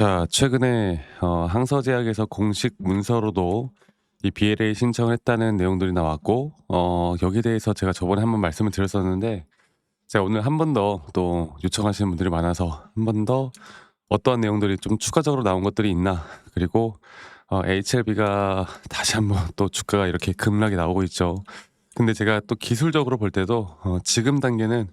자, 최근에 항서제약에서 공식 문서로도 이 BLA 신청을 했다는 내용들이 나왔고, 여기에 대해서 제가 저번에 한번 말씀을 드렸었는데, 제가 오늘 한 번 더 또 요청하시는 분들이 많아서 한 번 더 어떠한 내용들이 좀 추가적으로 나온 것들이 있나, 그리고 HLB가 다시 한번 또 주가가 이렇게 급락이 나오고 있죠. 근데 제가 또 기술적으로 볼 때도 지금 단계는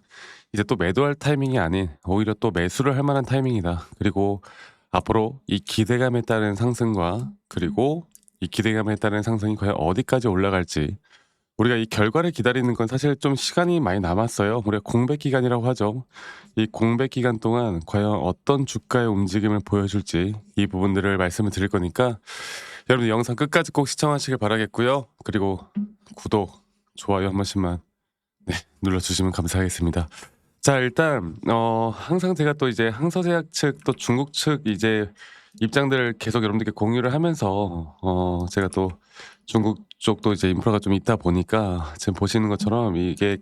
이제 또 매도할 타이밍이 아닌 오히려 또 매수를 할 만한 타이밍이다. 그리고 앞으로 이 기대감에 따른 상승과 그리고 이 기대감에 따른 상승이 과연 어디까지 올라갈지 우리가 이 결과를 기다리는 건 사실 좀 시간이 많이 남았어요. 우리가 공백 기간이라고 하죠. 이 공백 기간 동안 과연 어떤 주가의 움직임을 보여줄지 이 부분들을 말씀을 드릴 거니까 여러분 영상 끝까지 꼭 시청하시길 바라겠고요. 그리고 구독, 좋아요 한 번씩만 눌러주시면 감사하겠습니다. 자, 일단 항상 제가 또 이제 항서제약 측 또 중국 측 이제 입장들을 계속 여러분들께 공유를 하면서 제가 또 중국 쪽도 이제 인프라가 좀 있다 보니까 지금 보시는 것처럼 이게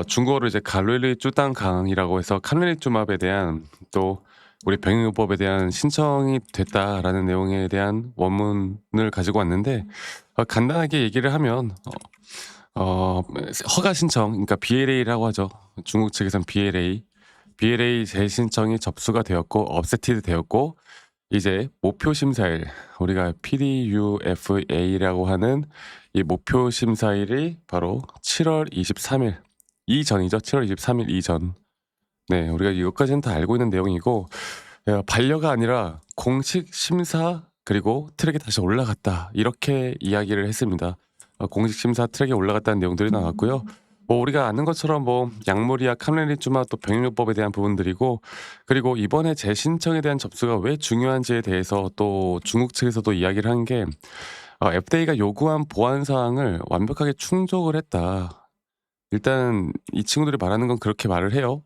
중국어로 이제 갈로리 쭈땅강이라고 해서 칼로리쭈맙에 대한 또 우리 병행요법에 대한 신청이 됐다라는 내용에 대한 원문을 가지고 왔는데 간단하게 얘기를 하면 허가 신청, 그러니까 BLA라고 하죠. 중국 측에선 BLA 재신청이 접수가 되었고 업세티드 되었고 이제 목표 심사일, 우리가 PDUFA라고 하는 이 목표 심사일이 바로 7월 23일 이전이죠. 7월 23일 이전. 네, 우리가 이것까지는 다 알고 있는 내용이고 반려가 아니라 공식 심사 그리고 트랙에 다시 올라갔다 이렇게 이야기를 했습니다. 공식 심사 트랙에 올라갔다는 내용들이 나왔고요. 뭐 우리가 아는 것처럼 뭐 약물이야 카멜리주마 또 병행요법에 대한 부분들이고 그리고 이번에 재신청에 대한 접수가 왜 중요한지에 대해서 또 중국 측에서도 이야기를 한 게 FDA가 요구한 보안 사항을 완벽하게 충족을 했다. 일단 이 친구들이 말하는 건 그렇게 말을 해요.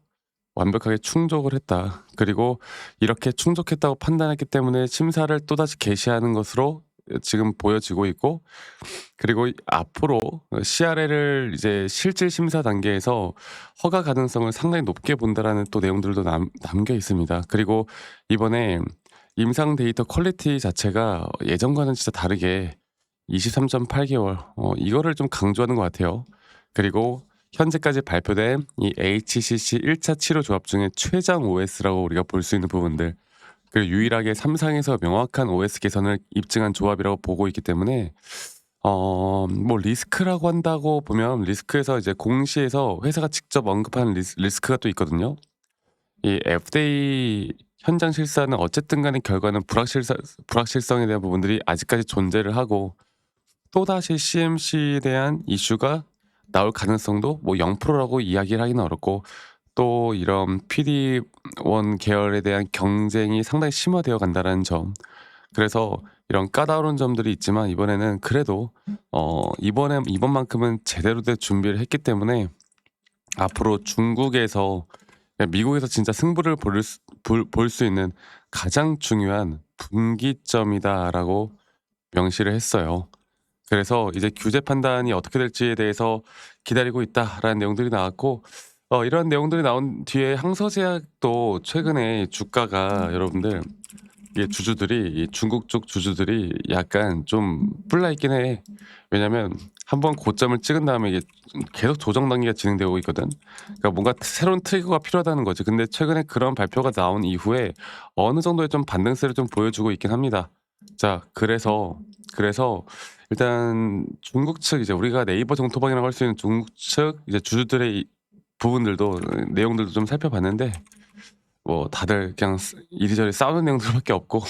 완벽하게 충족을 했다. 그리고 이렇게 충족했다고 판단했기 때문에 심사를 또다시 개시하는 것으로 지금 보여지고 있고 그리고 앞으로 CRL을 이제 실질 심사 단계에서 허가 가능성을 상당히 높게 본다라는 또 내용들도 남겨 있습니다. 그리고 이번에 임상 데이터 퀄리티 자체가 예전과는 진짜 다르게 23.8개월 이거를 좀 강조하는 것 같아요. 그리고 현재까지 발표된 이 HCC 1차 치료 조합 중에 최장 OS라고 우리가 볼 수 있는 부분들 그리고 유일하게 삼상에서 명확한 OS 개선을 입증한 조합이라고 보고 있기 때문에 뭐 리스크라고 한다고 보면 리스크에서 이제 공시에서 회사가 직접 언급한 리스크가 또 있거든요. 이 FDA 현장 실사는 어쨌든 간에 결과는 불확실성에 대한 부분들이 아직까지 존재를 하고 또다시 CMC에 대한 이슈가 나올 가능성도 뭐 0%라고 이야기를 하기는 어렵고 또 이런 PD-1 계열에 대한 경쟁이 상당히 심화되어 간다는 점. 그래서 이런 까다로운 점들이 있지만 이번에는 그래도 이번만큼은 제대로 된 준비를 했기 때문에 앞으로 중국에서 미국에서 진짜 승부를 볼 수 있는 가장 중요한 분기점이다라고 명시를 했어요. 그래서 이제 규제 판단이 어떻게 될지에 대해서 기다리고 있다라는 내용들이 나왔고 이런 내용들이 나온 뒤에 항서제약도 최근에 주가가 여러분들 이게 주주들이 이 중국 쪽 주주들이 약간 좀 뿔나 있긴 해. 왜냐면 한번 고점을 찍은 다음에 이게 계속 조정 단계가 진행되고 있거든. 그러니까 뭔가 새로운 트리거가 필요하다는 거지. 근데 최근에 그런 발표가 나온 이후에 어느 정도의 좀 반등세를 좀 보여주고 있긴 합니다. 자, 그래서 일단 중국 측 이제 우리가 네이버 정토방이라고 할 수 있는 중국 측 이제 주주들의 이 부분들도 내용들도 좀 살펴봤는데 뭐 다들 그냥 이리저리 싸우는 내용들밖에 없고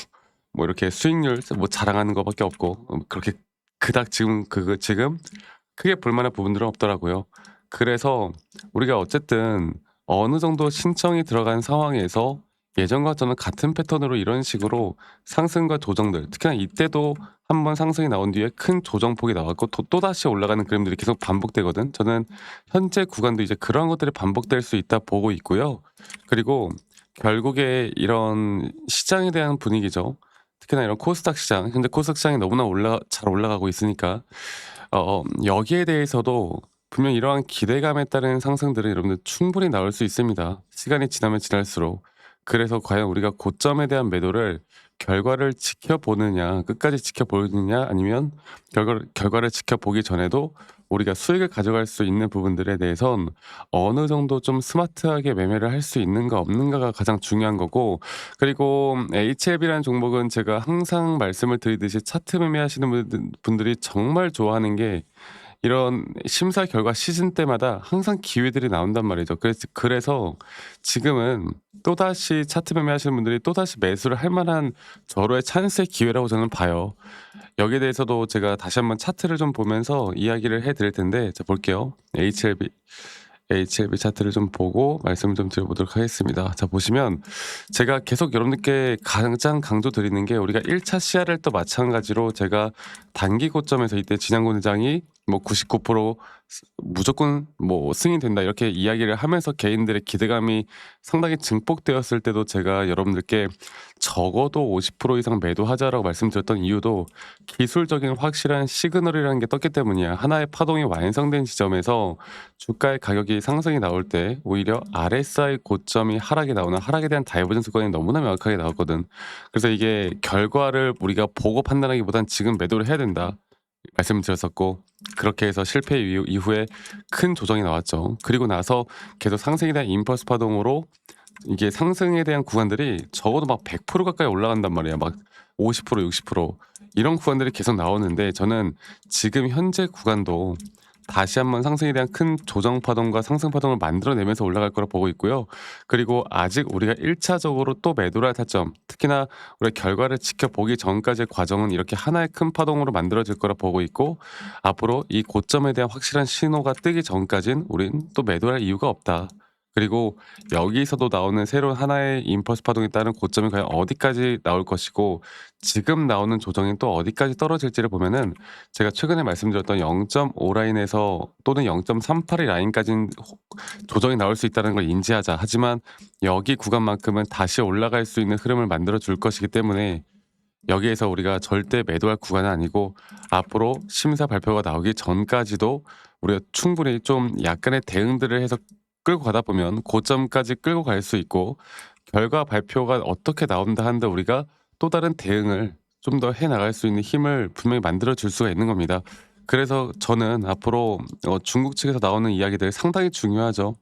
뭐 이렇게 수익률 뭐 자랑하는 거밖에 없고 그렇게 그닥 지금 크게 볼 만한 부분들은 없더라고요. 그래서 우리가 어쨌든 어느 정도 신청이 들어간 상황에서 예전과 저는 같은 패턴으로 이런 식으로 상승과 조정들 특히나 이때도 한번 상승이 나온 뒤에 큰 조정폭이 나왔고 또다시 올라가는 그림들이 계속 반복되거든. 저는 현재 구간도 이제 그러한 것들이 반복될 수 있다 보고 있고요. 그리고 결국에 이런 시장에 대한 분위기죠. 특히나 이런 코스닥 시장, 현재 코스닥 시장이 너무나 잘 올라가고 있으니까 여기에 대해서도 분명 이러한 기대감에 따른 상승들은 여러분들 충분히 나올 수 있습니다. 시간이 지나면 지날수록. 그래서 과연 우리가 고점에 대한 매도를 결과를 지켜보느냐, 끝까지 지켜보느냐, 아니면 결과를 지켜보기 전에도 우리가 수익을 가져갈 수 있는 부분들에 대해선 어느 정도 좀 스마트하게 매매를 할 수 있는가 없는가가 가장 중요한 거고, 그리고 HLB라는 종목은 제가 항상 말씀을 드리듯이 차트 매매하시는 분들이 정말 좋아하는 게 이런 심사 결과 시즌 때마다 항상 기회들이 나온단 말이죠. 그래서 지금은 또다시 차트 매매하시는 분들이 또다시 매수를 할 만한 절호의 찬스의 기회라고 저는 봐요. 여기에 대해서도 제가 다시 한번 차트를 좀 보면서 이야기를 해 드릴 텐데, 자 볼게요. HLB 차트를 좀 보고 말씀을 좀 드려보도록 하겠습니다. 자 보시면 제가 계속 여러분들께 가장 강조드리는 게, 우리가 1차 시야를 또 마찬가지로 제가 단기 고점에서 이때 진양군 회장이 뭐 99% 무조건 뭐 승인이 된다 이렇게 이야기를 하면서 개인들의 기대감이 상당히 증폭되었을 때도 제가 여러분들께 적어도 50% 이상 매도하자라고 말씀드렸던 이유도 기술적인 확실한 시그널이라는 게 떴기 때문이야. 하나의 파동이 완성된 지점에서 주가의 가격이 상승이 나올 때 오히려 RSI 고점이 하락이 나오는, 하락에 대한 다이버전스 권이 너무나 명확하게 나왔거든. 그래서 이게 결과를 우리가 보고 판단하기보단 지금 매도를 해야 된다 말씀을 드렸었고, 그렇게 해서 실패 이후에 큰 조정이 나왔죠. 그리고 나서 계속 상승에 대한 임펄스 파동으로 이게 상승에 대한 구간들이 적어도 막 100% 가까이 올라간단 말이야. 막 50%, 60% 이런 구간들이 계속 나오는데, 저는 지금 현재 구간도 다시 한번 상승에 대한 큰 조정 파동과 상승 파동을 만들어내면서 올라갈 거라 보고 있고요. 그리고 아직 우리가 1차적으로 또 매도를 할 타점, 특히나 우리가 결과를 지켜보기 전까지의 과정은 이렇게 하나의 큰 파동으로 만들어질 거라 보고 있고, 앞으로 이 고점에 대한 확실한 신호가 뜨기 전까진 우린 또 매도할 이유가 없다. 그리고 여기서도 나오는 새로운 하나의 임펄스 파동에 따른 고점이 과연 어디까지 나올 것이고, 지금 나오는 조정이 또 어디까지 떨어질지를 보면은, 제가 최근에 말씀드렸던 0.5 라인에서 또는 0.382 라인까지는 조정이 나올 수 있다는 걸 인지하자. 하지만 여기 구간만큼은 다시 올라갈 수 있는 흐름을 만들어 줄 것이기 때문에, 여기에서 우리가 절대 매도할 구간은 아니고, 앞으로 심사 발표가 나오기 전까지도 우리가 충분히 좀 약간의 대응들을 해서 끌고 가다 보면 고점까지 끌고 갈 수 있고, 결과 발표가 어떻게 나온다 한들 우리가 또 다른 대응을 좀 더 해 나갈 수 있는 힘을 분명히 만들어 줄 수가 있는 겁니다. 그래서 저는 앞으로 중국 측에서 나오는 이야기들 상당히 중요하죠.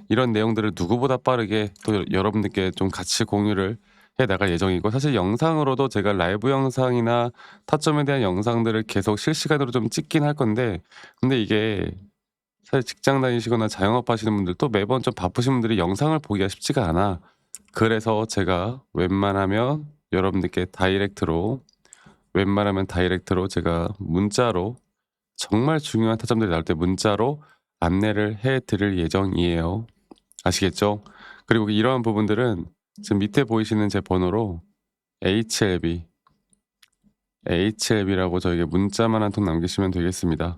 이런 내용들을 누구보다 빠르게 또 여러분들께 좀 같이 공유를 해 나갈 예정이고, 사실 영상으로도 제가 라이브 영상이나 타점에 대한 영상들을 계속 실시간으로 좀 찍긴 할 건데, 근데 이게 사실 직장 다니시거나 자영업 하시는 분들, 또 매번 좀 바쁘신 분들이 영상을 보기가 쉽지가 않아. 그래서 제가 여러분들께 다이렉트로 제가 문자로, 정말 중요한 타점들이 나올 때 문자로 안내를 해 드릴 예정이에요. 아시겠죠? 그리고 이러한 부분들은 지금 밑에 보이시는 제 번호로 HLB, HLB라고 저에게 문자만 한 통 남기시면 되겠습니다.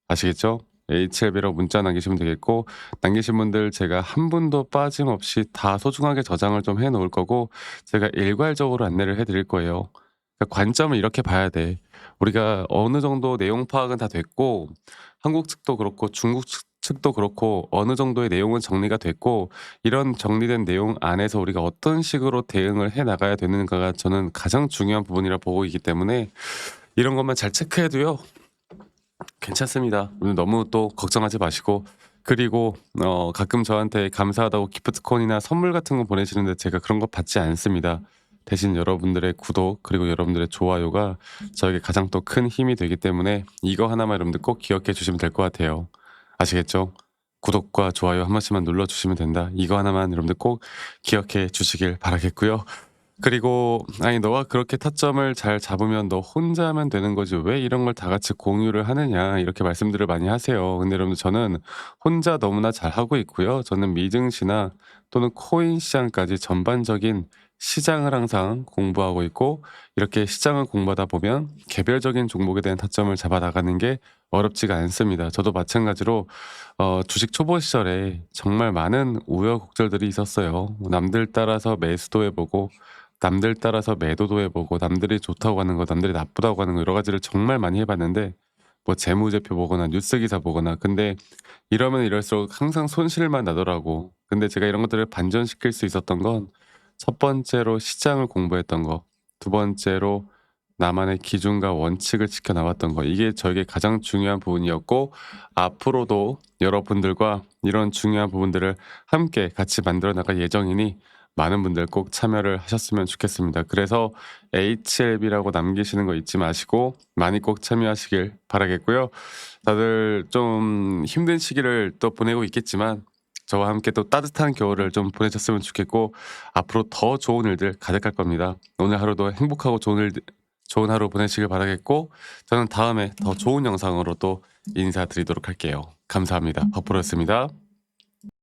아시겠죠? HLB라고 문자 남기시면 되겠고, 남기신 분들 제가 한 분도 빠짐없이 다 소중하게 저장을 좀 해 놓을 거고, 제가 일괄적으로 안내를 해 드릴 거예요. 그러니까 관점을 이렇게 봐야 돼. 우리가 어느 정도 내용 파악은 다 됐고, 한국 측도 그렇고 중국 측도 그렇고 어느 정도의 내용은 정리가 됐고, 이런 정리된 내용 안에서 우리가 어떤 식으로 대응을 해 나가야 되는가가 저는 가장 중요한 부분이라 보고 있기 때문에, 이런 것만 잘 체크해도요 괜찮습니다. 너무 또 걱정하지 마시고, 그리고 가끔 저한테 감사하다고 기프트콘이나 선물 같은 거 보내시는데 제가 그런 거 받지 않습니다. 대신 여러분들의 구독 그리고 여러분들의 좋아요가 저에게 가장 또 큰 힘이 되기 때문에, 이거 하나만 여러분들 꼭 기억해 주시면 될 것 같아요. 아시겠죠? 구독과 좋아요 한 번씩만 눌러 주시면 된다. 이거 하나만 여러분들 꼭 기억해 주시길 바라겠고요. 그리고 "아니 너가 그렇게 타점을 잘 잡으면 너 혼자 하면 되는 거지 왜 이런 걸 다 같이 공유를 하느냐." 이렇게 말씀들을 많이 하세요. 근데 여러분들, 저는 혼자 너무나 잘하고 있고요. 저는 미증시나 또는 코인 시장까지 전반적인 시장을 항상 공부하고 있고, 이렇게 시장을 공부하다 보면 개별적인 종목에 대한 타점을 잡아 나가는 게 어렵지가 않습니다. 저도 마찬가지로 주식 초보 시절에 정말 많은 우여곡절들이 있었어요. 남들 따라서 매수도 해 보고, 남들 따라서 매도도 해 보고, 남들이 좋다고 하는 거, 남들이 나쁘다고 하는 거, 여러 가지를 정말 많이 해 봤는데, 뭐 재무제표 보거나 뉴스 기사 보거나, 근데 이러면 이럴수록 항상 손실만 나더라고. 근데 제가 이런 것들을 반전시킬 수 있었던 건, 첫 번째로 시장을 공부했던 거, 두 번째로 나만의 기준과 원칙을 지켜 나왔던 거, 이게 저에게 가장 중요한 부분이었고 앞으로도 여러분들과 이런 중요한 부분들을 함께 같이 만들어 나갈 예정이니 많은 분들 꼭 참여를 하셨으면 좋겠습니다. 그래서 HLB라고 남기시는 거 잊지 마시고 많이 꼭 참여하시길 바라겠고요. 다들 좀 힘든 시기를 또 보내고 있겠지만 저와 함께 또 따뜻한 겨울을 좀 보내셨으면 좋겠고 앞으로 더 좋은 일들 가득할 겁니다. 오늘 하루도 행복하고 좋은 하루 보내시길 바라겠고 저는 다음에 더 좋은 영상으로 또 인사드리도록 할게요. 감사합니다. 버프로였습니다.